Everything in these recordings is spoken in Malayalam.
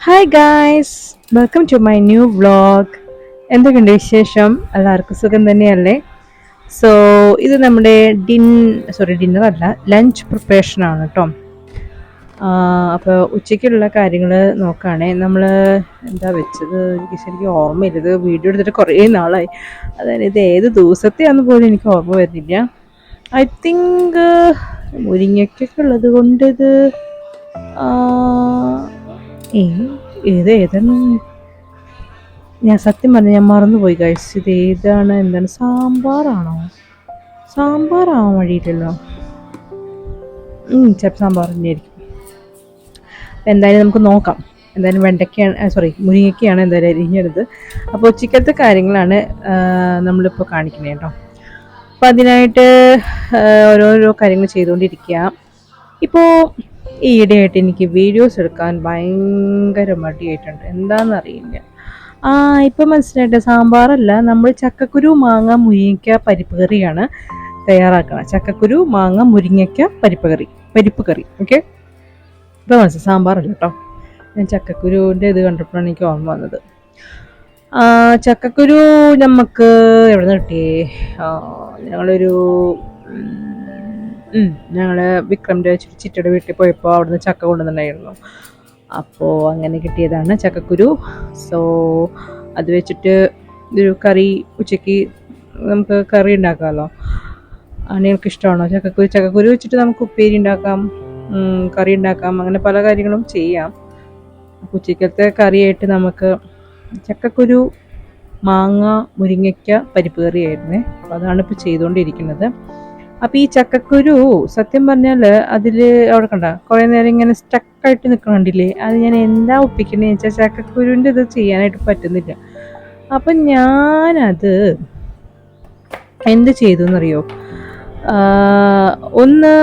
Hi guys, welcome to my new vlog. എന്തൊക്കെയുണ്ട് വിശേഷം? എല്ലാവർക്കും സുഖം തന്നെയല്ലേ? സോ ഇത് നമ്മുടെ ഡിന്നർ അല്ല, ലഞ്ച് പ്രിപ്പറേഷനാണ് കേട്ടോ. അപ്പോൾ ഉച്ചയ്ക്കുള്ള കാര്യങ്ങൾ നോക്കുകയാണേ. നമ്മൾ എന്താ വെച്ചത് എനിക്ക് ശരിക്കും ഓർമ്മയില്ല. ഇത് വീഡിയോ എടുത്തിട്ട് കുറേ നാളായി. അതായത് ഇത് ഏത് ദിവസത്തെയാണെന്ന് പോലും എനിക്ക് ഓർമ്മ വരുന്നില്ല. ഐ തിങ്ക് മുരിങ്ങയ്ക്കൊക്കെ ഉള്ളത് കൊണ്ട് ഇത് ഏതാണ് ഞാൻ സത്യം പറഞ്ഞ ഞാൻ മറന്നുപോയി ഗൈസ്. ഇത് എന്താണ് സാമ്പാറാണോ? സാമ്പാറാവാൻ വഴിയില്ലല്ലോ. ചിലപ്പോൾ സാമ്പാർ തന്നെയായിരിക്കും. എന്തായാലും നമുക്ക് നോക്കാം. എന്തായാലും മുരിങ്ങയ്ക്കയാണ് എന്തായാലും അരിഞ്ഞെടുത്ത്. അപ്പോൾ ഉച്ചക്കത്തെ കാര്യങ്ങളാണ് നമ്മളിപ്പോൾ കാണിക്കുന്നത് കേട്ടോ. അപ്പോൾ അതിനായിട്ട് ഓരോരോ കാര്യങ്ങൾ ചെയ്തുകൊണ്ടിരിക്കുക. ഇപ്പോൾ ഈയിടെയായിട്ട് എനിക്ക് വീഡിയോസ് എടുക്കാൻ ഭയങ്കര മടിയായിട്ടുണ്ട്. എന്താണെന്നറിയില്ല. ഇപ്പം മനസ്സിലായിട്ട് സാമ്പാറല്ല, നമ്മൾ ചക്കക്കുരു മാങ്ങ മുരിങ്ങയ്ക്ക പരിപ്പ് കറിയാണ് തയ്യാറാക്കണം. ചക്കക്കുരു മാങ്ങ മുരിങ്ങയ്ക്ക പരിപ്പ് കറി. ഓക്കെ, ഇപ്പം മനസ്സിലായി, സാമ്പാറല്ല കേട്ടോ. ഞാൻ ചക്കക്കുരുവിൻ്റെ ഇത് കണ്ടപ്പോഴാണ് എനിക്ക് ഓർമ്മ വന്നത്. ചക്കക്കുരു നമുക്ക് എവിടെ നിന്ന് കിട്ടിയേ? ഞങ്ങൾ വിക്രമിൻ്റെ ചിറ്റയുടെ വീട്ടിൽ പോയപ്പോൾ അവിടുന്ന് ചക്ക കൊണ്ടുവന്നിട്ടുണ്ടായിരുന്നു. അപ്പോൾ അങ്ങനെ കിട്ടിയതാണ് ചക്കക്കുരു. സോ അത് വെച്ചിട്ട് ഒരു കറി ഉച്ചയ്ക്ക് നമുക്ക് കറി ഉണ്ടാക്കാമല്ലോ. നിങ്ങൾക്ക് ഇഷ്ടമാണോ ചക്കക്കുരു വെച്ചിട്ട് നമുക്ക് ഉപ്പേരി ഉണ്ടാക്കാം, കറി ഉണ്ടാക്കാം, അങ്ങനെ പല കാര്യങ്ങളും ചെയ്യാം. ഉച്ചയ്ക്കത്തെ കറിയായിട്ട് നമുക്ക് ചക്കക്കുരു മാങ്ങ മുരിങ്ങയ്ക്ക പരിപ്പ് കറിയായിരുന്നേ. അപ്പോൾ അതാണ് ഇപ്പോൾ ചെയ്തുകൊണ്ടിരിക്കുന്നത്. അപ്പോൾ ഈ ചക്കക്കുരു സത്യം പറഞ്ഞാൽ അതിൽ അവിടെ കണ്ട കുറേ നേരം ഇങ്ങനെ സ്റ്റക്കായിട്ട് നിൽക്കണില്ലേ. അത് ഞാൻ എന്താ ഒപ്പിക്കണേന്ന് വെച്ചാൽ ചക്കക്കുരുവിൻ്റെ ഇത് ചെയ്യാനായിട്ട് പറ്റുന്നില്ല. അപ്പം ഞാനത് എന്ത് ചെയ്തു എന്നറിയോ? ഒന്ന്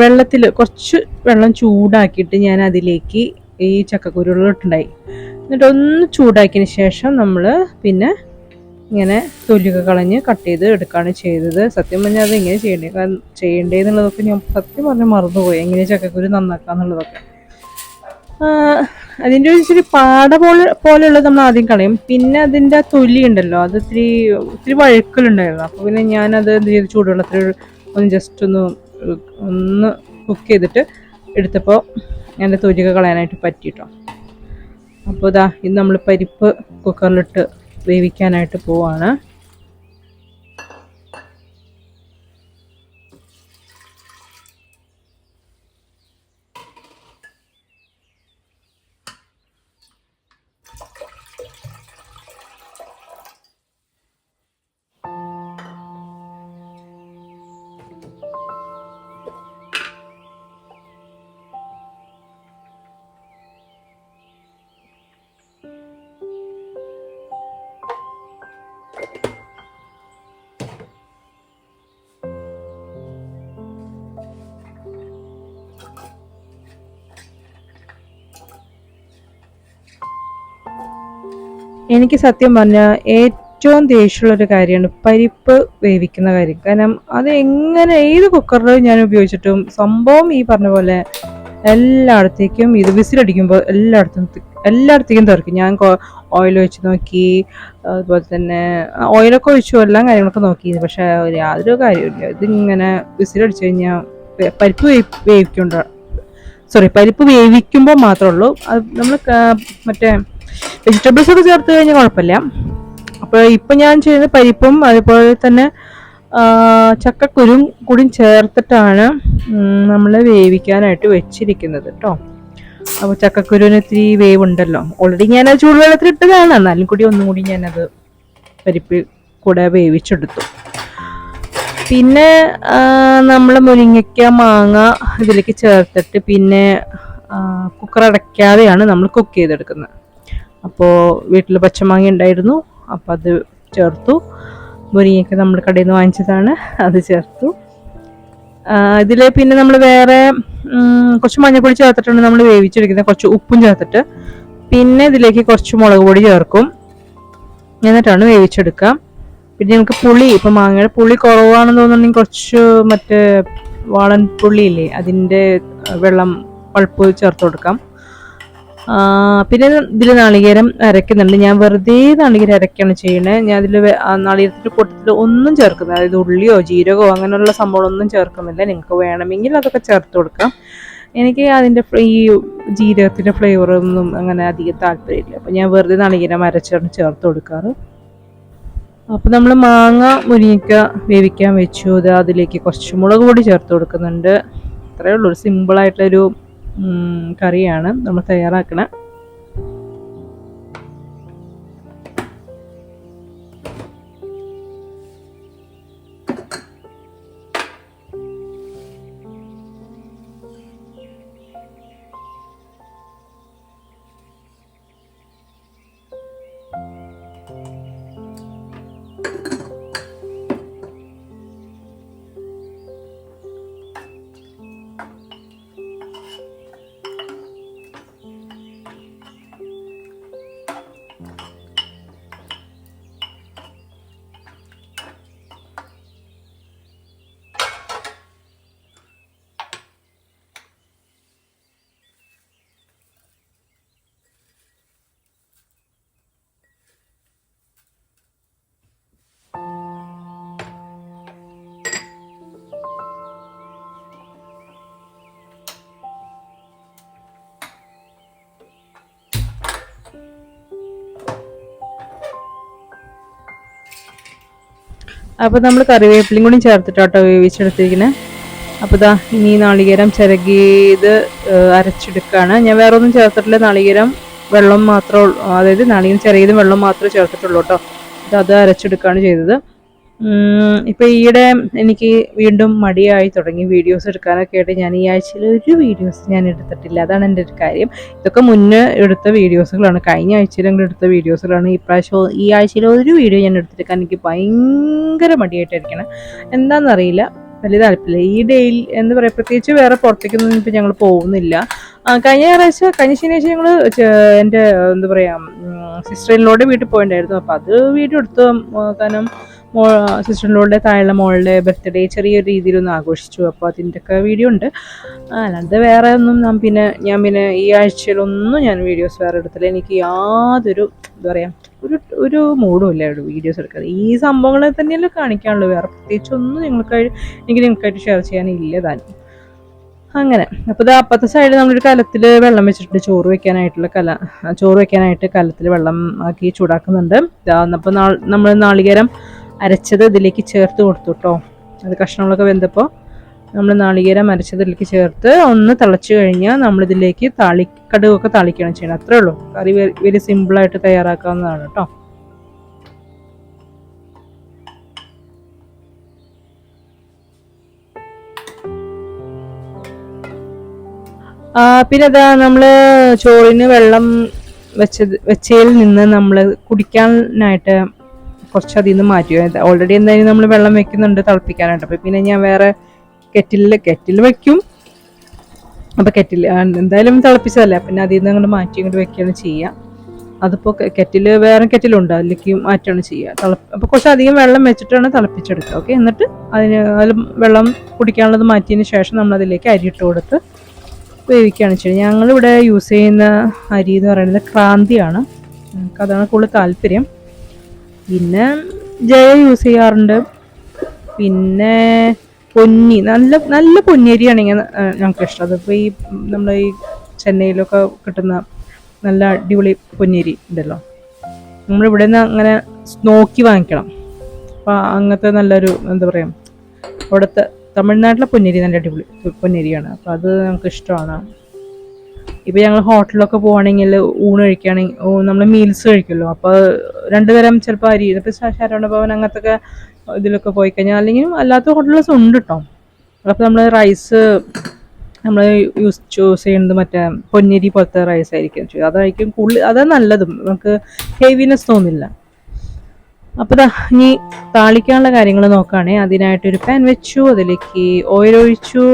വെള്ളത്തിൽ കുറച്ച് വെള്ളം ചൂടാക്കിയിട്ട് ഞാൻ അതിലേക്ക് ഈ ചക്കക്കുരുകൾ ഇട്ടുണ്ടായി. എന്നിട്ട് ഒന്ന് ചൂടാക്കിയതിന് ശേഷം നമ്മൾ പിന്നെ ഇങ്ങനെ തൊലിയൊക്കെ കളഞ്ഞ് കട്ട് ചെയ്ത് എടുക്കുകയാണ് ചെയ്തത്. സത്യം പറഞ്ഞാൽ അത് എങ്ങനെ ചെയ്യേണ്ടതെന്നുള്ളതൊക്കെ ഞാൻ സത്യം പറഞ്ഞാൽ മറന്നുപോയി, എങ്ങനെ ചക്കക്കുരു നന്നാക്കാന്നുള്ളതൊക്കെ. അതിൻ്റെ ഒരു ഇച്ചിരി പോലെയുള്ളത് നമ്മൾ ആദ്യം കളയും. പിന്നെ അതിൻ്റെ ആ തൊലി ഉണ്ടല്ലോ, അത് ഇത്തിരി വഴുക്കലുണ്ടായിരുന്നു. അപ്പോൾ പിന്നെ ഞാനത് എന്ത് ചെയ്ത് ചൂടുവെള്ളത്തിൽ ഒന്ന് ജസ്റ്റ് ഒന്ന് കുക്ക് ചെയ്തിട്ട് എടുത്തപ്പോൾ എൻ്റെ തൊലിയൊക്കെ കളയാനായിട്ട് പറ്റിയിട്ടോ. അപ്പോൾ ഇത് നമ്മൾ പരിപ്പ് കുക്കറിലിട്ട് വേവിക്കാനായിട്ട് പോവാണ്. എനിക്ക് സത്യം പറഞ്ഞാൽ ഏറ്റവും ദേഷ്യമുള്ളൊരു കാര്യമാണ് പരിപ്പ് വേവിക്കുന്ന കാര്യം. കാരണം അത് എങ്ങനെ ഏത് കുക്കറിൽ ഞാൻ ഉപയോഗിച്ചിട്ടും സംഭവം ഈ പറഞ്ഞ പോലെ എല്ലായിടത്തേക്കും ഇത് വിസിലടിക്കുമ്പോൾ എല്ലായിടത്തേക്കും തെറിക്കും. ഞാൻ ഓയിൽ ഒഴിച്ച് നോക്കി, അതുപോലെ തന്നെ ഓയിലൊക്കെ ഒഴിച്ചു, എല്ലാ കാര്യങ്ങളൊക്കെ നോക്കി. പക്ഷെ യാതൊരു കാര്യമില്ല. ഇതിങ്ങനെ വിസിലടിച്ചു കഴിഞ്ഞാൽ പരിപ്പ് വേവിക്കുമ്പോൾ മാത്രമേ ഉള്ളൂ. അത് നമ്മൾ മറ്റേ വെജിറ്റബിൾസ് ഒക്കെ ചേർത്ത് കഴിഞ്ഞാൽ കുഴപ്പമില്ല. അപ്പോൾ ഇപ്പം ഞാൻ ചെയ്യുന്നത് പരിപ്പും അതുപോലെ തന്നെ ചക്കക്കുരും കൂടി ചേർത്തിട്ടാണ് നമ്മൾ വേവിക്കാനായിട്ട് വെച്ചിരിക്കുന്നത് കേട്ടോ. അപ്പോൾ ചക്കക്കുരുവിന് ഇത്തിരി വേവുണ്ടല്ലോ. ഓൾറെഡി ഞാനത് ചൂടുവെള്ളത്തിൽ ഇട്ടതാണ്, എന്നാലും കൂടി ഒന്നും കൂടി ഞാനത് പരിപ്പ് കൂടെ വേവിച്ചെടുത്തു. പിന്നെ നമ്മൾ മുരിങ്ങയ്ക്ക മാങ്ങ ഇതിലേക്ക് ചേർത്തിട്ട് പിന്നെ കുക്കർ അടയ്ക്കാതെയാണ് നമ്മൾ കുക്ക് ചെയ്തെടുക്കുന്നത്. അപ്പോൾ വീട്ടിൽ പച്ചമാങ്ങ ഉണ്ടായിരുന്നു, അപ്പോൾ അത് ചേർത്തു. മുരിങ്ങയ്ക്ക നമ്മൾ കടയിൽ നിന്ന് വാങ്ങിച്ചതാണ്, അത് ചേർത്തു. ഇതിൽ പിന്നെ നമ്മൾ വേറെ കുറച്ച് മഞ്ഞൾപ്പൊടി ചേർത്തിട്ടുണ്ട് നമ്മൾ വേവിച്ചെടുക്കുന്നത്, കുറച്ച് ഉപ്പും ചേർത്തിട്ട്. പിന്നെ ഇതിലേക്ക് കുറച്ച് മുളക് പൊടി ചേർക്കും, എന്നിട്ടാണ് വേവിച്ചെടുക്കുക. പിന്നെ നമുക്ക് പുളി, ഇപ്പം മാങ്ങയുടെ പുളി കുറവാണെന്ന് തോന്നുന്നുണ്ടെങ്കിൽ കുറച്ച് മറ്റേ വാളൻ പുളിയില്ലേ അതിൻ്റെ വെള്ളം പൾപ്പ് ചേർത്ത് കൊടുക്കാം. പിന്നെ ഇതിൽ നാളികേരം അരയ്ക്കുന്നുണ്ട്. ഞാൻ വെറുതെ നാളികേരം അരയ്ക്കാണ് ചെയ്യണത്. ഞാൻ അതിൽ നാളികേരത്തിൻ്റെ കൂട്ടത്തിൽ ഒന്നും ചേർക്കുന്നത്, അതായത് ഉള്ളിയോ ജീരകമോ അങ്ങനെയുള്ള സംഭവങ്ങളൊന്നും ചേർക്കുന്നില്ല. നിങ്ങൾക്ക് വേണമെങ്കിൽ അതൊക്കെ ചേർത്ത് കൊടുക്കാം. എനിക്ക് അതിൻ്റെ ഈ ജീരകത്തിൻ്റെ ഫ്ലേവറൊന്നും അങ്ങനെ അധികം താല്പര്യമില്ല. അപ്പോൾ ഞാൻ വെറുതെ നാളികേരം അരച്ചാണ് ചേർത്ത് കൊടുക്കാറ്. അപ്പോൾ നമ്മൾ മാങ്ങ മുരിങ്ങയ്ക്ക വേവിക്കാൻ വെച്ചു. അതിലേക്ക് കുറച്ച് മുളക് പൊടി ചേർത്ത് കൊടുക്കുന്നുണ്ട്. അത്രയേ ഉള്ളൂ. ഒരു സിമ്പിളായിട്ടൊരു കറിയാണ് നമ്മൾ തയ്യാറാക്കണ. അപ്പോൾ നമ്മൾ കറിവേപ്പിലയും കൂടി ചേർത്തിട്ടാട്ടോ വേവിച്ചെടുത്തിരിക്കുന്നത്. അപ്പോൾ ഇതാ ഇനി നാളികേരം ചിരകിയത് അരച്ചെടുക്കുകയാണ്. ഞാൻ വേറെ ഒന്നും ചേർത്തിട്ടില്ല. നാളികേരം വെള്ളം മാത്രം, അതായത് നാളികേരം ചിരകിയതും വെള്ളം മാത്രമേ ചേർത്തിട്ടുള്ളൂ കേട്ടോ. അത് അരച്ചെടുക്കുകയാണ് ചെയ്തത്. ഇപ്പോൾ ഈയിടെ എനിക്ക് വീണ്ടും മടിയായി തുടങ്ങി വീഡിയോസ് എടുക്കാനൊക്കെ ആയിട്ട്. ഞാൻ ഈ ആഴ്ചയിൽ ഒരു വീഡിയോസ് ഞാൻ എടുത്തിട്ടില്ല. അതാണ് എൻ്റെ ഒരു കാര്യം. ഇതൊക്കെ മുന്നേ എടുത്ത വീഡിയോസുകളാണ്, കഴിഞ്ഞ ആഴ്ചയിൽ ഞങ്ങൾ എടുത്ത വീഡിയോസുകളാണ്. ഈ ആഴ്ചയിൽ ഒരു വീഡിയോ ഞാൻ എടുത്തിട്ട് എനിക്ക് ഭയങ്കര മടിയായിട്ടായിരിക്കണം. എന്താണെന്നറിയില്ല, വലിയ താല്പര്യമില്ല. ഈ ഡേയിൽ എന്താ പറയുക, പ്രത്യേകിച്ച് വേറെ പുറത്തേക്കൊന്നും ഇപ്പം ഞങ്ങൾ പോകുന്നില്ല. കഴിഞ്ഞ ശനിയാഴ്ച ഞങ്ങൾ എൻ്റെ എന്താ പറയുക സിസ്റ്ററിനോട് വീട്ടിൽ പോയിട്ടുണ്ടായിരുന്നു. അപ്പോൾ അത് വീഡിയോ എടുത്തു. കാരണം സിസ്റ്ററിനോടെ താഴെ മോളുടെ ബർത്ത്ഡേ ചെറിയൊരു രീതിയിലൊന്ന് ആഘോഷിച്ചു. അപ്പോൾ അതിൻ്റെയൊക്കെ വീഡിയോ ഉണ്ട്. അല്ലാതെ വേറെ ഒന്നും ഞാൻ പിന്നെ ഈ ആഴ്ചയിലൊന്നും ഞാൻ വീഡിയോസ് വേറെ എടുത്തില്ല. എനിക്ക് യാതൊരു എന്താ പറയുക ഒരു മൂഡും ഇല്ല ഇവിടെ വീഡിയോസ് എടുക്കാതെ. ഈ സംഭവങ്ങളെ തന്നെയല്ലേ കാണിക്കാനുള്ളൂ. വേറെ പ്രത്യേകിച്ചൊന്നും നിങ്ങൾക്കായിട്ട് ഷെയർ ചെയ്യാനില്ല താനും. അങ്ങനെ അപ്പോൾ ഇത് അപ്പത്തെ സൈഡിൽ നമ്മളൊരു കലത്തിൽ വെള്ളം വെച്ചിട്ടുണ്ട്. ചോറ് വെക്കാനായിട്ട് കലത്തിൽ വെള്ളം ആക്കി ചൂടാക്കുന്നുണ്ട്. അപ്പോൾ നമ്മൾ നാളികേരം അരച്ചത് ഇതിലേക്ക് ചേർത്ത് കൊടുത്തു കേട്ടോ. അത് കഷ്ണങ്ങളൊക്കെ വെന്തപ്പോൾ നമ്മൾ നാളികേരം അരച്ചത് ഇതിലേക്ക് ചേർത്ത് ഒന്ന് തിളച്ച് കഴിഞ്ഞാൽ നമ്മളിതിലേക്ക് കടുകൊക്കെ താളിക്കുകയാണ് ചെയ്യണം. അത്രേ ഉള്ളൂ. കറി വെരി സിമ്പിളായിട്ട് തയ്യാറാക്കാവുന്നതാണ് കേട്ടോ. പിന്നെ അതാ നമ്മൾ ചോറിന് വെള്ളം വെച്ചതിൽ നിന്ന് നമ്മൾ കുടിക്കാനായിട്ട് കുറച്ച് അതിൽ നിന്ന് മാറ്റി. ഓൾറെഡി എന്തായാലും നമ്മൾ വെള്ളം വെക്കുന്നുണ്ട് തിളപ്പിക്കാനായിട്ട്. അപ്പോൾ പിന്നെ ഞാൻ വേറെ കെറ്റിൽ വെക്കും. അപ്പോൾ കെറ്റിൽ എന്തായാലും തിളപ്പിച്ചതല്ല, പിന്നെ അതിൽ നിന്ന് അങ്ങോട്ട് മാറ്റി ഇങ്ങോട്ട് വെക്കുകയാണ് ചെയ്യുക. അതിപ്പോൾ വേറെ കെറ്റിലുണ്ട്, അതിലേക്ക് മാറ്റുകയാണ് ചെയ്യുക. അപ്പോൾ കുറച്ച് അധികം വെള്ളം വെച്ചിട്ടാണ് തിളപ്പിച്ചെടുക്കുക. ഓക്കെ, എന്നിട്ട് അതിൽ വെള്ളം കുടിക്കാനുള്ളത് മാറ്റിയതിന് ശേഷം നമ്മളതിലേക്ക് അരി ഇട്ട് കൊടുത്ത് വേവിക്കുകയാണ് ചെയ്യുന്നത്. ഞങ്ങളിവിടെ യൂസ് ചെയ്യുന്ന അരി എന്ന് പറയുന്നത് ക്രാന്തിയാണ്. നമുക്കതാണ് കൂടുതൽ താല്പര്യം. പിന്നെ ജയ യൂസ് ചെയ്യാറുണ്ട്. പിന്നെ പൊന്നി, നല്ല പൊന്നിയരിയാണ് ഞങ്ങൾക്ക് ഇഷ്ടം. അതിപ്പോൾ നമ്മൾ ഈ ചെന്നൈയിലൊക്കെ കിട്ടുന്ന നല്ല അടിപൊളി പൊന്നിയരി ഉണ്ടല്ലോ, നമ്മളിവിടെ നിന്ന് അങ്ങനെ നോക്കി വാങ്ങിക്കണം. അപ്പോൾ അങ്ങനത്തെ നല്ലൊരു എന്താ പറയുക, അവിടുത്തെ തമിഴ്നാട്ടിലെ പൊന്നിയരി നല്ല അടിപൊളി പൊന്നിയരിയാണ്. അപ്പോൾ അത് നമുക്ക് ഇഷ്ടമാണ്. ഇപ്പോൾ ഞങ്ങൾ ഹോട്ടലിലൊക്കെ പോവുകയാണെങ്കിൽ ഊണ് കഴിക്കുകയാണെങ്കിൽ നമ്മൾ മീൽസ് കഴിക്കുമല്ലോ. അപ്പോൾ 2 തരം ചിലപ്പോൾ അരി, ഇപ്പോൾ ശരവണ ഭവൻ അങ്ങനത്തെ ഇതിലൊക്കെ പോയി കഴിഞ്ഞാൽ, അല്ലെങ്കിൽ അല്ലാത്ത ഹോട്ടൽസ് ഉണ്ട് കേട്ടോ. അപ്പോൾ നമ്മൾ റൈസ് നമ്മൾ ചൂസ് ചെയ്യുന്നത് മറ്റേ പൊന്നിയരി പോലത്തെ റൈസ് ആയിരിക്കും. അതായിരിക്കും കൂടുതൽ, അതാണ് നല്ലതും. നമുക്ക് ഹെവിനെസ് തോന്നില്ല. അപ്പോൾ ഇനി താളിക്കാനുള്ള കാര്യങ്ങൾ നോക്കുകയാണെങ്കിൽ അതിനായിട്ടൊരു പാൻ വെച്ചു. അതിലേക്ക് ഓയിൽ ഒഴിച്ചു.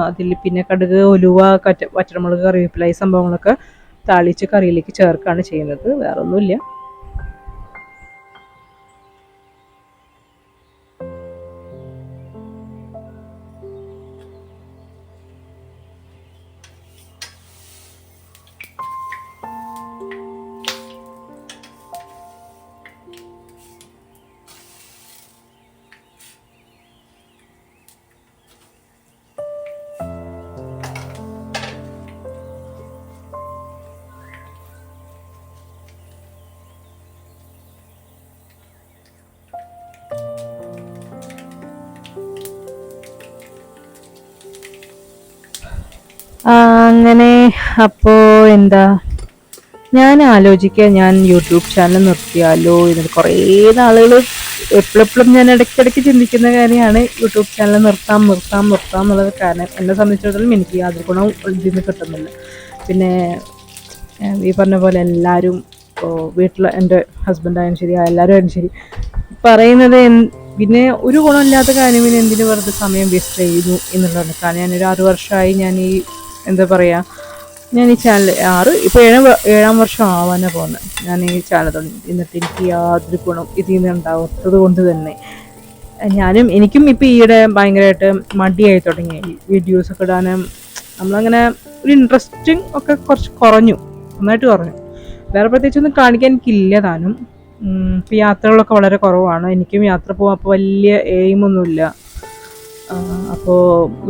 അതിൽ പിന്നെ കടുക്, ഉലുവ, വറ്റൽമുളക്, കറിവേപ്പില ഈ സംഭവങ്ങളൊക്കെ താളിച്ച് കറിയിലേക്ക് ചേർക്കുകയാണ് ചെയ്യുന്നത്. വേറെ ഒന്നുമില്ല. അങ്ങനെ അപ്പോൾ എന്താ ഞാൻ ആലോചിക്കുക, ഞാൻ യൂട്യൂബ് ചാനൽ നിർത്തിയാലോ എന്നിട്ട് കുറേ നാളുകൾ എപ്പോഴെപ്പോഴും ഞാൻ ഇടയ്ക്കിടയ്ക്ക് ചിന്തിക്കുന്ന കാര്യമാണ് യൂട്യൂബ് ചാനൽ നിർത്താം എന്നുള്ളത്. കാരണം എന്നെ സംബന്ധിച്ചിടത്തോളം എനിക്ക് യാതൊരു ഗുണവും ഇതിൽ നിന്ന് കിട്ടുന്നില്ല. പിന്നെ ഈ പറഞ്ഞ പോലെ എല്ലാവരും ഇപ്പോൾ വീട്ടിൽ എൻ്റെ ഹസ്ബൻഡായാലും ശരി എല്ലാവരും ആയാലും ശരി പറയുന്നത് പിന്നെ ഒരു ഗുണമില്ലാത്ത കാര്യം പിന്നെ എന്തിനു വെറുതെ സമയം വേസ്റ്റ് ചെയ്യുന്നു എന്നുള്ളതാണ്. കാരണം ഞാനൊരു 6 വർഷമായി ഞാൻ ഈ എന്താ പറയുക, ഞാൻ ഈ ചാനൽ ഇപ്പോൾ ഏഴാം വർഷം ആവാനാണ് പോകുന്നത് ഞാൻ ഈ ചാനൽ തുടങ്ങി. എന്നിട്ട് എനിക്ക് യാതൊരു ഗുണം ഇതിൽ നിന്ന് ഉണ്ടാവാത്തത് കൊണ്ട് തന്നെ എനിക്കും ഇപ്പോൾ ഈയിടെ ഭയങ്കരമായിട്ട് മടിയായി തുടങ്ങി വീഡിയോസൊക്കെ ഇടാനും. നമ്മളങ്ങനെ ഒരു ഇൻട്രസ്റ്റിംഗ് ഒക്കെ കുറച്ച് നന്നായിട്ട് കുറഞ്ഞു. വേറെ പ്രത്യേകിച്ചൊന്നും കാണിക്കാൻ എനിക്കില്ല താനും. ഇപ്പോൾ യാത്രകളൊക്കെ വളരെ കുറവാണ്. എനിക്കും യാത്ര പോകാൻ അപ്പോൾ വലിയ എയിമൊന്നുമില്ല. അപ്പോൾ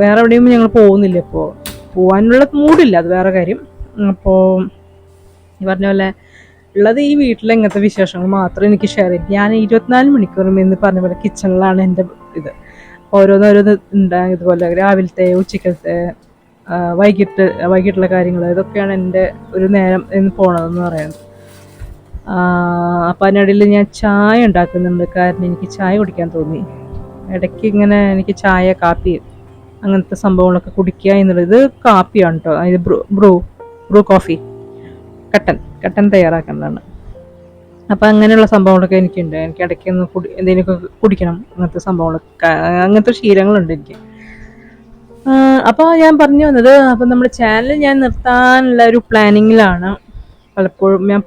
വേറെ എവിടെയും ഞങ്ങൾ പോകുന്നില്ല, ഇപ്പോൾ പോകാനുള്ള മൂഡില്ല, അത് വേറെ കാര്യം. അപ്പോൾ ഈ പറഞ്ഞ പോലെ ഉള്ളത് ഈ വീട്ടിലെ ഇങ്ങനത്തെ വിശേഷങ്ങൾ മാത്രമേ എനിക്ക് ഷെയർ ചെയ്യും. ഞാൻ 24 മണിക്കൂറും എന്ന് പറഞ്ഞ പോലെ കിച്ചണിലാണ് എൻ്റെ ഇത്. ഓരോന്നോരോന്ന് ഉണ്ടാകും ഇതുപോലെ രാവിലത്തെ ഉച്ചക്കലത്തെ വൈകിട്ടുള്ള കാര്യങ്ങൾ, ഇതൊക്കെയാണ് എൻ്റെ ഒരു നേരം എന്ന് പോണതെന്ന് പറയുന്നത്. അപ്പം അതിനിടയിൽ ഞാൻ ചായ ഉണ്ടാക്കുന്നുണ്ട്. കാരണം എനിക്ക് ചായ കുടിക്കാൻ തോന്നി. ഇടയ്ക്ക് ഇങ്ങനെ എനിക്ക് ചായ കാപ്പി അങ്ങനത്തെ സംഭവങ്ങളൊക്കെ കുടിക്കുക എന്നുള്ളത്. ഇത് കാപ്പിയാണ് കേട്ടോ, ഇത് ബ്രൂ കോഫി, കട്ടൻ തയ്യാറാക്കേണ്ടതാണ്. അപ്പം അങ്ങനെയുള്ള സംഭവങ്ങളൊക്കെ എനിക്കുണ്ട്. എനിക്ക് ഇടയ്ക്ക് ഒന്ന് എന്തെങ്കിലുമൊക്കെ കുടിക്കണം, അങ്ങനത്തെ സംഭവങ്ങളൊക്കെ, അങ്ങനത്തെ ശീലങ്ങളുണ്ട് എനിക്ക്. അപ്പോൾ ഞാൻ പറഞ്ഞു വന്നത്, അപ്പം നമ്മുടെ ചാനൽ ഞാൻ നിർത്താനുള്ള ഒരു പ്ലാനിങ്ങിലാണ്. പലപ്പോഴും ഞാൻ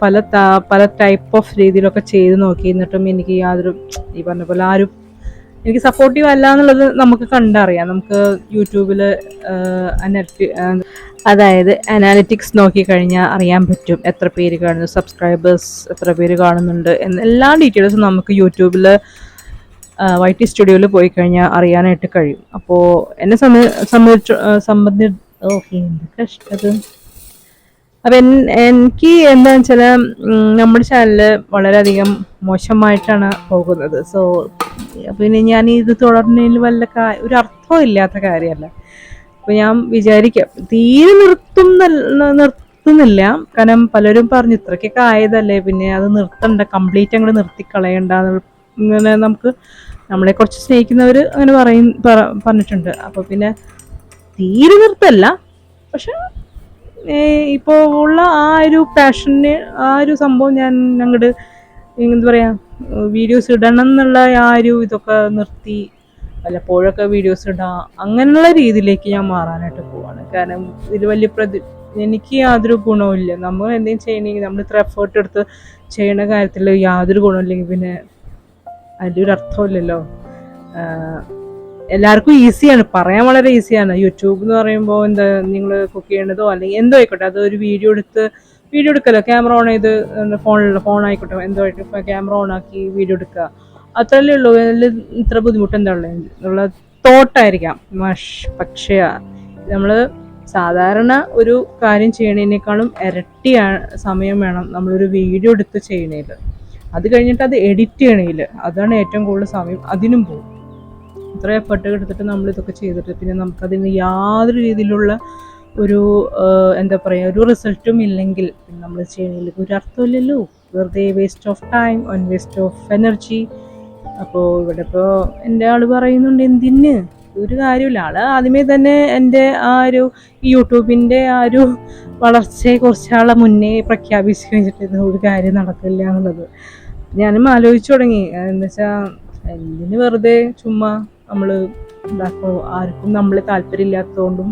പല ടൈപ്പ് ഓഫ് രീതിയിലൊക്കെ ചെയ്ത് നോക്കി. എന്നിട്ടും എനിക്ക് യാതൊരു ഈ പറഞ്ഞ പോലെ ആരും എനിക്ക് സപ്പോർട്ടീവ് അല്ല എന്നുള്ളത് നമുക്ക് കണ്ടറിയാം. നമുക്ക് യൂട്യൂബിൽ അതായത് അനാലിറ്റിക്സ് നോക്കിക്കഴിഞ്ഞാൽ അറിയാൻ പറ്റും എത്ര പേര് കാണുന്നു, സബ്സ്ക്രൈബേഴ്സ് എത്ര പേര് കാണുന്നുണ്ട് എന്ന എല്ലാ ഡീറ്റെയിൽസും നമുക്ക് യൂട്യൂബിൽ YT സ്റ്റുഡിയോയിൽ പോയി കഴിഞ്ഞാൽ അറിയാനായിട്ട് കഴിയും. അപ്പോൾ എന്നെ സംബന്ധിച്ച് ഓക്കെ എന്ത് കഷ്ടത്. അപ്പം എനിക്ക് എന്താണെന്ന് വെച്ചാൽ നമ്മുടെ ചാനൽ വളരെയധികം മോശമായിട്ടാണ് പോകുന്നത്. സോ പിന്നെ ഞാൻ ഇത് തുടർന്നതിൽ ഒരു അർത്ഥവും ഇല്ലാത്ത കാര്യമല്ല. അപ്പോൾ ഞാൻ വിചാരിക്കാം തീരെ നിർത്തുന്നില്ല. കാരണം പലരും പറഞ്ഞു ഇത്രയ്ക്കൊക്കെ ആയതല്ലേ, പിന്നെ അത് നിർത്തണ്ട, കംപ്ലീറ്റ് അങ്ങോട്ട് നിർത്തിക്കളയണ്ട. ഇങ്ങനെ നമ്മളെ കുറച്ച് സ്നേഹിക്കുന്നവർ അങ്ങനെ പറഞ്ഞിട്ടുണ്ട്. അപ്പോൾ പിന്നെ തീരെ നിർത്തല്ല, പക്ഷെ ഇപ്പോൾ ഉള്ള ആ ഒരു പാഷന് ആ ഒരു സംഭവം ഞാൻ അങ്ങോട്ട് എന്താ പറയുക, വീഡിയോസ് ഇടണം എന്നുള്ള ആ ഒരു ഇതൊക്കെ നിർത്തി വല്ലപ്പോഴൊക്കെ വീഡിയോസ് ഇടാം അങ്ങനെയുള്ള രീതിയിലേക്ക് ഞാൻ മാറാനായിട്ട് പോവാണ്. കാരണം ഇതിൽ എനിക്ക് യാതൊരു ഗുണവുമില്ല. നമ്മൾ എന്തെങ്കിലും ചെയ്യണമെങ്കിൽ നമ്മൾ ഇത്ര എഫേർട്ട് എടുത്ത് ചെയ്യണ കാര്യത്തിൽ യാതൊരു ഗുണമില്ലെങ്കിൽ പിന്നെ അതിൻ്റെ ഒരു അർത്ഥമില്ലല്ലോ. എല്ലാവർക്കും ഈസിയാണ്, പറയാൻ വളരെ ഈസിയാണ്. യൂട്യൂബ് എന്ന് പറയുമ്പോൾ എന്താ, നിങ്ങൾ കുക്ക് ചെയ്യണതോ അല്ലെങ്കിൽ എന്തോ ആയിക്കോട്ടെ, അത് ഒരു വീഡിയോ എടുക്കല്ലോ, ക്യാമറ ഓൺ ചെയ്ത് ഫോൺ ആയിക്കോട്ടെ എന്തോ ആയിട്ട് ക്യാമറ ഓൺ ആക്കി വീഡിയോ എടുക്കുക, അത്രയല്ലേ ഉള്ളൂ. അതിൽ ഇത്ര ബുദ്ധിമുട്ട് എന്താ ഉള്ളത് എന്നുള്ള തോട്ടായിരിക്കാം. പക്ഷേ നമ്മൾ സാധാരണ ഒരു കാര്യം ചെയ്യണതിനേക്കാളും ഇരട്ടി സമയം വേണം നമ്മളൊരു വീഡിയോ എടുത്ത് ചെയ്യണതിൽ. അത് കഴിഞ്ഞിട്ട് അത് എഡിറ്റ് ചെയ്യണതിൽ അതാണ് ഏറ്റവും കൂടുതൽ സമയം, അതിനും പോകും. ഇത്ര എഫർട്ട് എടുത്തിട്ട് നമ്മളിതൊക്കെ ചെയ്തിട്ട് പിന്നെ നമുക്കതിന് യാതൊരു രീതിയിലുള്ള ഒരു എന്താ പറയുക ഒരു റിസൾട്ടും ഇല്ലെങ്കിൽ പിന്നെ നമ്മൾ ചെയ്യണതിൽ ഒരു അർത്ഥമില്ലല്ലോ. വെറുതെ waste of time and waste of energy. അപ്പോൾ ഇവിടെ ഇപ്പോൾ എൻ്റെ ആൾ പറയുന്നുണ്ട് എന്തിന്, ഒരു കാര്യമില്ല. ആള് ആദ്യമേ തന്നെ എൻ്റെ ആ ഒരു യൂട്യൂബിൻ്റെ ആ ഒരു വളർച്ചയെ കുറച്ചാളെ മുന്നേ പ്രഖ്യാപിച്ചു കഴിഞ്ഞിട്ട് ഒരു കാര്യം നടക്കില്ല എന്നുള്ളത്. ഞാനും ആലോചിച്ചു തുടങ്ങി. എന്താ വെച്ചാൽ എന്തിന് വെറുതെ ചുമ്മാ നമ്മൾ ഉണ്ടാക്കുമോ, ആർക്കും നമ്മളെ താല്പര്യമില്ലാത്തതുകൊണ്ടും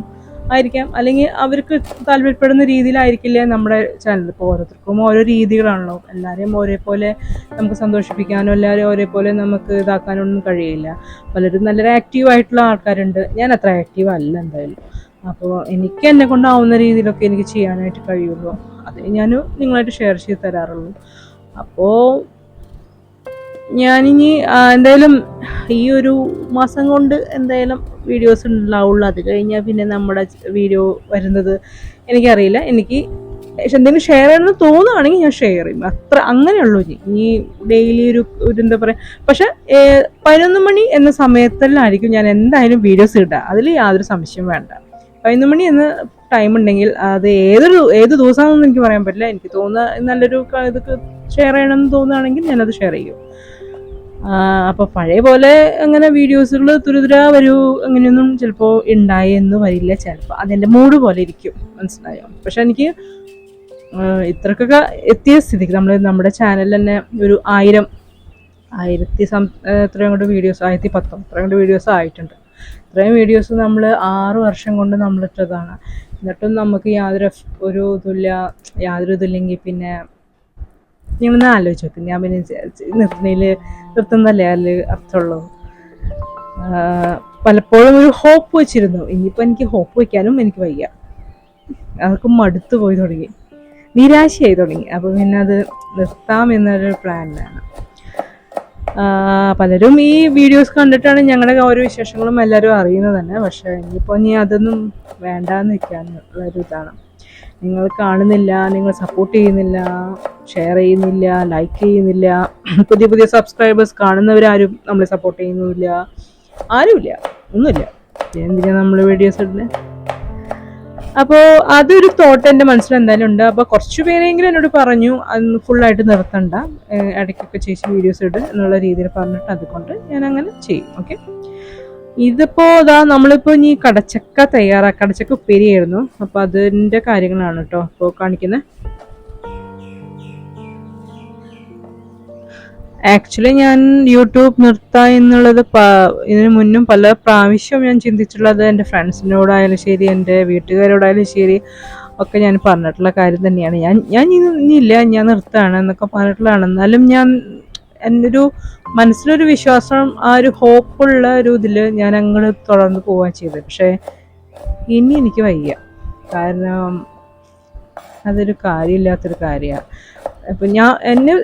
ആയിരിക്കാം, അല്ലെങ്കിൽ അവർക്ക് താല്പര്യപ്പെടുന്ന രീതിയിലായിരിക്കില്ല നമ്മുടെ ചാനൽ. ഇപ്പോൾ ഓരോരുത്തർക്കും ഓരോ രീതികളാണല്ലോ. എല്ലാവരെയും ഒരേപോലെ നമുക്ക് സന്തോഷിപ്പിക്കാനോ എല്ലാവരെയും ഒരേപോലെ നമുക്ക് ഇതാക്കാനോ ഒന്നും കഴിയില്ല. പലരും നല്ലൊരു ആക്റ്റീവായിട്ടുള്ള ആൾക്കാരുണ്ട്, ഞാൻ അത്ര ആക്റ്റീവ് അല്ല എന്തായാലും. അപ്പോൾ എനിക്ക് എന്നെ കൊണ്ടാവുന്ന രീതിയിലൊക്കെ എനിക്ക് ചെയ്യാനായിട്ട് കഴിയുള്ളൂ. അത് ഞാൻ നിങ്ങളായിട്ട് ഷെയർ ചെയ്ത് തരാറുള്ളൂ. അപ്പോൾ ഞാനിനി എന്തായാലും ഈ ഒരു മാസം കൊണ്ട് എന്തായാലും വീഡിയോസ് ഉണ്ടാവുള്ളൂ. അത് കഴിഞ്ഞാൽ പിന്നെ നമ്മുടെ വീഡിയോ വരുന്നത് എനിക്കറിയില്ല. എനിക്ക് എന്തെങ്കിലും ഷെയർ ചെയ്യണമെന്ന് തോന്നുകയാണെങ്കിൽ ഞാൻ ഷെയർ ചെയ്യും, അങ്ങനെയുള്ളൂ. ഇനി ഡെയിലി ഒരു എന്താ പറയുക. പക്ഷെ 11 മണി എന്ന സമയത്തിലായിരിക്കും ഞാൻ എന്തായാലും വീഡിയോസ് ഇടുക, അതിൽ യാതൊരു സംശയം വേണ്ട. 11 മണി എന്ന് ടൈം ഉണ്ടെങ്കിൽ അത് ഏത് ദിവസമാണെന്ന് എനിക്ക് പറയാൻ പറ്റില്ല. എനിക്ക് തോന്നുന്ന നല്ലൊരു ഇതൊക്കെ ഷെയർ ചെയ്യണമെന്ന് തോന്നുകയാണെങ്കിൽ ഞാനത് ഷെയർ ചെയ്യും. അപ്പോൾ പഴയ പോലെ അങ്ങനെ വീഡിയോസുകൾ തുരുതുര വരൂ അങ്ങനെയൊന്നും ചിലപ്പോൾ ഉണ്ടായെന്ന് വരില്ല. ചിലപ്പോൾ അതിൻ്റെ മൂഡ് പോലെ ഇരിക്കും, മനസ്സിലായോ? പക്ഷെ എനിക്ക് ഇത്രക്കൊക്കെ എത്തിയ സ്ഥിതിക്ക് നമ്മുടെ ചാനലിൽ തന്നെ ഒരു 1000 എത്രയും കൊണ്ട് വീഡിയോസ് 1010 ഇത്രയും കൊണ്ട് വീഡിയോസ് ആയിട്ടുണ്ട്. ഇത്രയും വീഡിയോസ് നമ്മൾ 6 വർഷം കൊണ്ട് നമ്മളിട്ടതാണ്. എന്നിട്ടും നമുക്ക് യാതൊരു ഇതില്ലെങ്കിൽ പിന്നെ നിങ്ങളൊന്ന് ആലോചിച്ച് നോക്കും. ഞാൻ പിന്നെ നിർത്തുന്നതല്ലേ അതിൽ അർത്ഥമുള്ളൂ. പലപ്പോഴും ഒരു ഹോപ്പ് വെച്ചിരുന്നു. ഇനിയിപ്പോൾ എനിക്ക് ഹോപ്പ് വയ്ക്കാനും എനിക്ക് വയ്യ. അതൊക്കെ മടുത്തു പോയി തുടങ്ങി, നിരാശയായി തുടങ്ങി. അപ്പോൾ പിന്നെ അത് നിർത്താം എന്നൊരു പ്ലാനിലാണ്. പലരും ഈ വീഡിയോസ് കണ്ടിട്ടാണ് ഞങ്ങളുടെ ഓരോ വിശേഷങ്ങളും എല്ലാവരും അറിയുന്നത് തന്നെ. പക്ഷേ ഇനിയിപ്പോൾ അതൊന്നും വേണ്ടാന്ന് വെക്കാനുള്ളൊരു ഇതാണ്. നിങ്ങൾ കാണുന്നില്ല, നിങ്ങൾ സപ്പോർട്ട് ചെയ്യുന്നില്ല, ഷെയർ ചെയ്യുന്നില്ല, ലൈക്ക് ചെയ്യുന്നില്ല, പുതിയ സബ്സ്ക്രൈബേഴ്സ് കാണുന്നവരാരും നമ്മളെ സപ്പോർട്ട് ചെയ്യുന്നില്ല, ആരുമില്ല, ഒന്നുമില്ല. എന്തിനാ നമ്മൾ വീഡിയോസ് ഇടുന്നത്? അപ്പോൾ അതൊരു തോട്ട് എൻ്റെ മനസ്സിൽ എന്തായാലും ഉണ്ട്. അപ്പോൾ കുറച്ച് പേരെങ്കിലും എന്നോട് പറഞ്ഞു അത് ഫുള്ളായിട്ട് നിർത്തണ്ട, ഇടയ്ക്കൊക്കെ ചേച്ചി വീഡിയോസ് ഇട് എന്നുള്ള രീതിയിൽ പറഞ്ഞിട്ട് അതുകൊണ്ട് ഞാൻ അങ്ങനെ ചെയ്യും. ഓക്കെ, ഇതിപ്പോൾ നമ്മളിപ്പോൾ ഇനി കടച്ചക്ക ഉപ്പേരിയായിരുന്നു. അപ്പോൾ അതിൻ്റെ കാര്യങ്ങളാണ് കേട്ടോ ഇപ്പോൾ കാണിക്കുന്നത്. ആക്ച്വലി ഞാൻ യൂട്യൂബ് നിർത്താം എന്നുള്ളത് ഇതിനു മുന്നും പല പ്രാവശ്യം ഞാൻ ചിന്തിച്ചിട്ടുള്ളത് എൻ്റെ ഫ്രണ്ട്സിനോടായാലും ശരി, എൻ്റെ വീട്ടുകാരോടായാലും ശരി ഒക്കെ ഞാൻ പറഞ്ഞിട്ടുള്ള കാര്യം തന്നെയാണ്. ഞാൻ ഇനിയില്ല, ഞാൻ നിർത്താണ് എന്നൊക്കെ പറഞ്ഞിട്ടുള്ളതാണ്. എന്നാലും എൻ്റെ ഒരു മനസ്സിലൊരു വിശ്വാസം, ആ ഒരു ഹോപ്പുള്ള ഒരു ഇതിൽ ഞാൻ അങ്ങോട്ട് തുടർന്ന് പോവുകയാണ് ചെയ്തത്. പക്ഷേ ഇനി എനിക്ക് വയ്യ. കാരണം അതൊരു കാര്യമില്ലാത്തൊരു കാര്യമാണ്. അപ്പം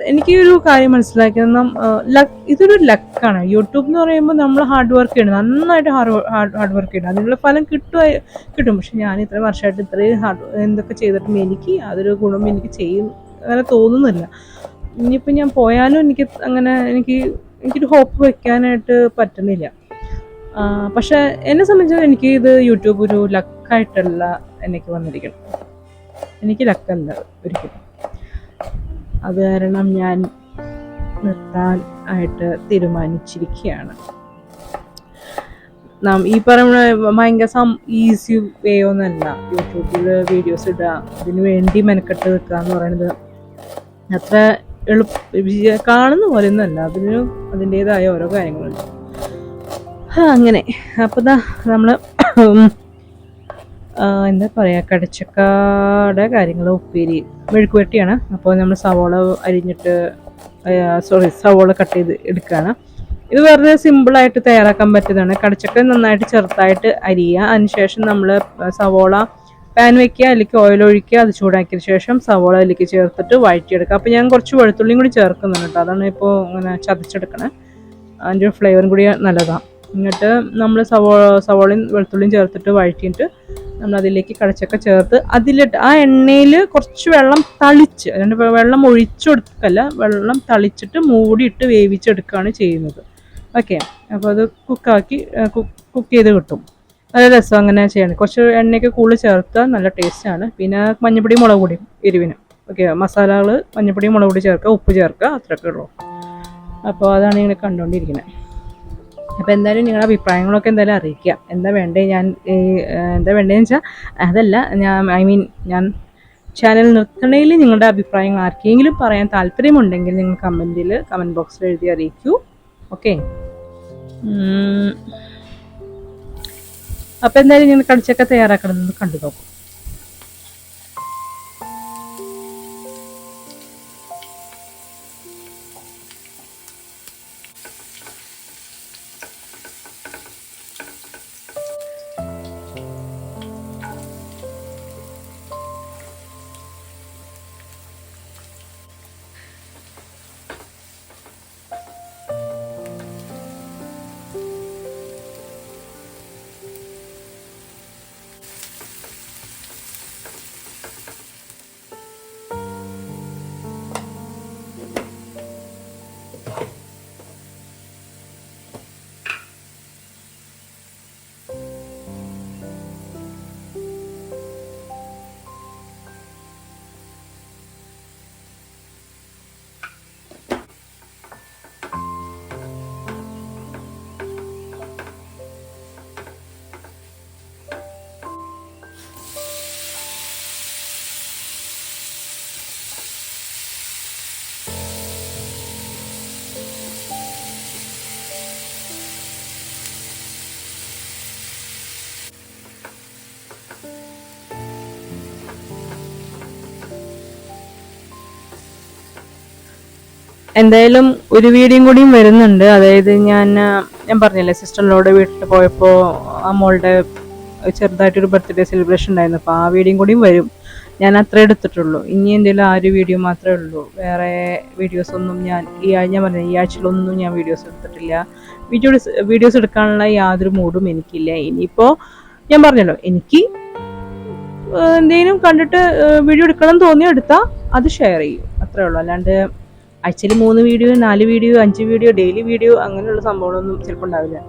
എനിക്ക് ഒരു കാര്യം മനസ്സിലാക്കിയത്, ഇതൊരു ലക്കാണ്. യൂട്യൂബ് എന്ന് പറയുമ്പോൾ നമ്മൾ ഹാർഡ് വർക്ക് ചെയ്യണം, നന്നായിട്ട് ഹാർഡ് വർക്ക് ചെയ്യണം, അതിനുള്ള ഫലം കിട്ടും. പക്ഷെ ഞാൻ ഇത്ര വർഷമായിട്ട് ഇത്രയും എന്തൊക്കെ ചെയ്തിട്ടും എനിക്ക് അതൊരു ഗുണം എനിക്ക് അങ്ങനെ തോന്നുന്നില്ല. ഇനിയിപ്പോൾ ഞാൻ പോയാലും എനിക്കൊരു ഹോപ്പ് വെക്കാനായിട്ട് പറ്റുന്നില്ല. പക്ഷെ എന്നെ സംബന്ധിച്ച് എനിക്ക് ഇത് യൂട്യൂബ് ഒരു ലക്കായിട്ടല്ല എനിക്ക് വന്നിരിക്കണം. എനിക്ക് ലക്കല്ല ഒരിക്കലും. അത് കാരണം ഞാൻ നിർത്താൻ ആയിട്ട് തീരുമാനിച്ചിരിക്കുകയാണ്. ഈ പറയുന്ന ഭയങ്കര ഈസി വേ ഒന്നല്ല യൂട്യൂബിൽ വീഡിയോസ് ഇടുക, അതിന് വേണ്ടി മെനക്കെട്ട് നിൽക്കുക എന്ന് പറയുന്നത് അത്ര കാണുന്ന പോലെ ഒന്നുമല്ല. അതിൻ്റെതായ ഓരോ കാര്യങ്ങളുണ്ട്. അങ്ങനെ അപ്പോൾ നമ്മൾ എന്താ പറയുക, കടച്ചക്കയുടെ കാര്യങ്ങൾ ഉപ്പേരി മെഴുക്കുവരട്ടിയാണ്. അപ്പോൾ നമ്മൾ സവോള കട്ട് ചെയ്ത് എടുക്കുകയാണ്. ഇത് വെറുതെ സിമ്പിളായിട്ട് തയ്യാറാക്കാൻ പറ്റുന്നതാണ്. കടച്ചക്ക നന്നായിട്ട് ചെറുതായിട്ട് അരിയുക, അതിനുശേഷം നമ്മൾ സവോള പാൻ വയ്ക്കുക, അതിലേക്ക് ഓയിൽ ഒഴിക്കുക, അത് ചൂടാക്കിയ ശേഷം സവോള അതിലേക്ക് ചേർത്തിട്ട് വഴറ്റിയെടുക്കുക. അപ്പോൾ ഞാൻ കുറച്ച് വെളുത്തുള്ളിയും കൂടി ചേർക്കുന്നുണ്ട് കേട്ടോ, അതാണ് ഇപ്പോൾ ഇങ്ങനെ ചതച്ചെടുക്കണേ. അതിൻ്റെ ഫ്ലേവറും കൂടി നല്ലതാണ്. എന്നിട്ട് നമ്മൾ സവോളയും വെളുത്തുള്ളിയും ചേർത്തിട്ട് വഴറ്റിയിട്ട് നമ്മളതിലേക്ക് കടച്ചക്ക ചേർത്ത് ആ എണ്ണയിൽ കുറച്ച് വെള്ളം തളിച്ച്, അതുകൊണ്ട് വെള്ളം ഒഴിച്ചു കൊടുക്കല്ല, വെള്ളം തളിച്ചിട്ട് മൂടിയിട്ട് വേവിച്ചെടുക്കുകയാണ് ചെയ്യുന്നത്. ഓക്കെ, അപ്പോൾ അത് കുക്ക് ചെയ്ത് കിട്ടും. നല്ല രസം അങ്ങനെ ചെയ്യണം. കുറച്ച് എണ്ണയൊക്കെ കൂടുതൽ ചേർത്താൽ നല്ല ടേസ്റ്റാണ്. പിന്നെ മഞ്ഞപ്പൊടി മുളക് പൊടി എരിവിന്. ഓക്കെ, മസാലകൾ മഞ്ഞപ്പൊടി മുളക് പൊടി ചേർക്കുക, ഉപ്പ് ചേർക്കുക, അത്രയൊക്കെ ഉള്ളൂ. അപ്പോൾ അതാണ് ഇങ്ങനെ കണ്ടുകൊണ്ടിരിക്കുന്നത്. അപ്പോൾ എന്തായാലും നിങ്ങളുടെ അഭിപ്രായങ്ങളൊക്കെ എന്തായാലും അറിയിക്കുക. എന്താ വേണ്ടതെന്ന് വെച്ചാൽ അതല്ല, ഞാൻ ചാനൽ നിർത്തണയിൽ നിങ്ങളുടെ അഭിപ്രായങ്ങൾ ആർക്കെങ്കിലും പറയാൻ താല്പര്യമുണ്ടെങ്കിൽ നിങ്ങൾ കമൻറ്റ് ബോക്സിൽ എഴുതി അറിയിക്കൂ. ഓക്കെ, അപ്പോൾ എന്തായാലും നിങ്ങൾ കടിച്ചൊക്കെ തയ്യാറാക്കണമെന്ന് കണ്ടു നോക്കും. എന്തായാലും ഒരു വീഡിയോയും കൂടിയും വരുന്നുണ്ട്. അതായത് ഞാൻ പറഞ്ഞില്ലേ, സിസ്റ്ററിനോട് വീട്ടിൽ പോയപ്പോൾ ആ മോളുടെ ചെറുതായിട്ടൊരു ബർത്ത്ഡേ സെലിബ്രേഷൻ ഉണ്ടായിരുന്നു. അപ്പോൾ ആ വീഡിയോയും കൂടിയും വരും. ഞാൻ അത്രേ എടുത്തിട്ടുള്ളൂ. ഇനി എന്തെങ്കിലും ആ ഒരു വീഡിയോ മാത്രമേ ഉള്ളൂ. വേറെ വീഡിയോസൊന്നും ഞാൻ പറഞ്ഞില്ല, ഈ ആഴ്ചയിലൊന്നും ഞാൻ വീഡിയോസ് എടുത്തിട്ടില്ല. വീഡിയോസ് എടുക്കാനുള്ള യാതൊരു മൂഡും എനിക്കില്ല. ഇനിയിപ്പോൾ ഞാൻ പറഞ്ഞല്ലോ, എനിക്ക് എന്തെങ്കിലും കണ്ടിട്ട് വീഡിയോ എടുക്കണം തോന്നിയോ എടുത്താൽ അത് ഷെയർ ചെയ്യും, അത്രേ ഉള്ളൂ. അല്ലാണ്ട് ആഴ്ചയിൽ 3 video 4 video 5 video daily video അങ്ങനെയുള്ള സംഭവങ്ങളൊന്നും ചിലപ്പോൾ ഉണ്ടാവില്ല.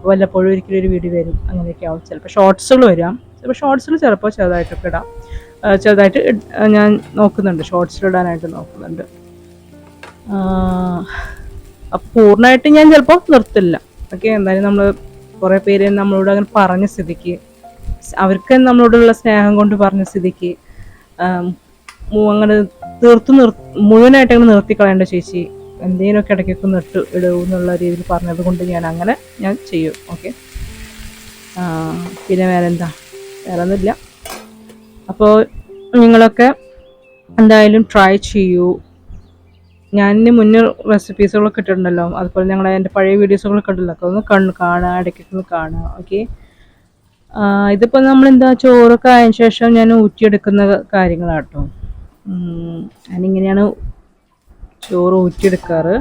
വല്ലപ്പോഴും ഒരിക്കലും ഒരു വീഡിയോ വരും, അങ്ങനെയൊക്കെ ആവും. ചിലപ്പോൾ ഷോർട്സുകൾ വരാം. ചിലപ്പോൾ ഷോർട്സിൽ ചിലപ്പോൾ ചെറുതായിട്ടൊക്കെ ഇടാം. ചെറുതായിട്ട് ഞാൻ നോക്കുന്നുണ്ട്, ഷോർട്സിലിടാനായിട്ട് നോക്കുന്നുണ്ട്. അപ്പം പൂർണ്ണമായിട്ട് ഞാൻ ചിലപ്പോൾ നിർത്തില്ല. ഓക്കെ, എന്തായാലും നമ്മൾ കുറേ പേര് നമ്മളോട് അങ്ങനെ പറഞ്ഞ സ്ഥിതിക്ക്, അവർക്ക് നമ്മളോടുള്ള സ്നേഹം കൊണ്ട് പറഞ്ഞ സ്ഥിതിക്ക് അങ്ങനെ മുഴുവനായിട്ട് അങ്ങനെ നിർത്തിക്കളയേണ്ട ചേച്ചി, എന്തെങ്കിലുമൊക്കെ ഇടയ്ക്കൊക്കെ ഇടൂ എന്നുള്ള രീതിയിൽ പറഞ്ഞത് കൊണ്ട് ഞാൻ ചെയ്യും. ഓക്കെ, പിന്നെ വേറെ ഒന്നുമില്ല. അപ്പോൾ നിങ്ങളൊക്കെ എന്തായാലും ട്രൈ ചെയ്യൂ. ഞാൻ മുന്നേ റെസിപ്പീസുകളൊക്കെ ഇട്ടിട്ടുണ്ടല്ലോ, അതുപോലെ എൻ്റെ പഴയ വീഡിയോസുകളൊക്കെ ഉണ്ടല്ലോ, ഒക്കെ ഒന്ന് കാണുക, ഇടയ്ക്കൊക്കെ കാണുക. ഓക്കെ, ഇതിപ്പോൾ ചോറൊക്കെ ആയതിനു ശേഷം ഞാൻ ഊറ്റിയെടുക്കുന്ന കാര്യങ്ങളാട്ടോ. ഞാനിങ്ങനെയാണ് ചോറ് ഊറ്റിയെടുക്കാറ്.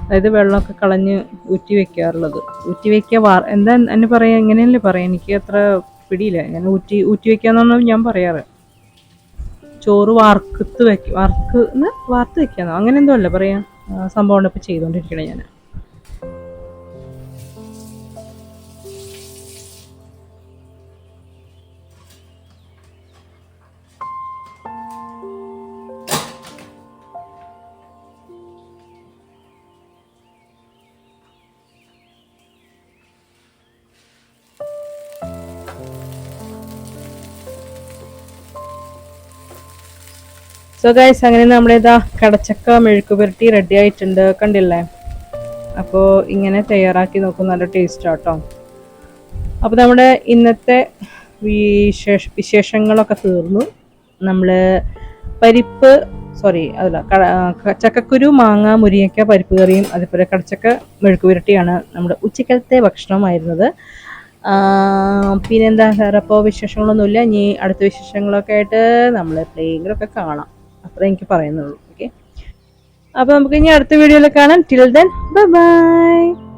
അതായത് വെള്ളമൊക്കെ കളഞ്ഞ് ഊറ്റി വെക്കാറുള്ളത്. ഊറ്റി വെക്കുക എന്താ എന്നെ പറയാ, എങ്ങനെയല്ലേ പറയാം, എനിക്ക് അത്ര പിടിയില്ല. ഞാൻ ഊറ്റി വെക്കാന്നാണ് ഞാൻ പറയാറ്. ചോറ് വാർത്ത് വെക്കാന്നോ അങ്ങനെ എന്തോ അല്ല പറയാ സംഭവം ഇപ്പം ചെയ്തുകൊണ്ടിരിക്കണേ ഞാൻ. സോ ഗൈസ്, അങ്ങനെ നമ്മളിതാ കടച്ചക്ക മെഴുക്ക് പുരട്ടി റെഡി ആയിട്ടുണ്ട്, കണ്ടില്ലേ? അപ്പോൾ ഇങ്ങനെ തയ്യാറാക്കി നോക്കും, നല്ല ടേസ്റ്റ് ആട്ടോ. അപ്പോൾ നമ്മുടെ ഇന്നത്തെ വിശേഷങ്ങളൊക്കെ തീർന്നു. നമ്മൾ ചക്കക്കുരു, മാങ്ങ, മുരിങ്ങയ്ക്ക പരിപ്പ് കറിയും അതുപോലെ കടച്ചക്ക മെഴുക്ക് പുരട്ടിയാണ് നമ്മുടെ ഉച്ചക്കലത്തെ ഭക്ഷണമായിരുന്നത്. പിന്നെന്താ, വേറെ ഇപ്പോൾ വിശേഷങ്ങളൊന്നുമില്ല. ഇനി അടുത്ത വിശേഷങ്ങളൊക്കെ ആയിട്ട് നമ്മൾ എപ്പോഴെങ്കിലുമൊക്കെ കാണാം, അത്ര എനിക്ക് പറയുന്നുള്ളൂ. ഓക്കെ, അപ്പോൾ നമുക്ക് ഇനി അടുത്ത വീഡിയോയിൽ കാണാം. Till then bye bye.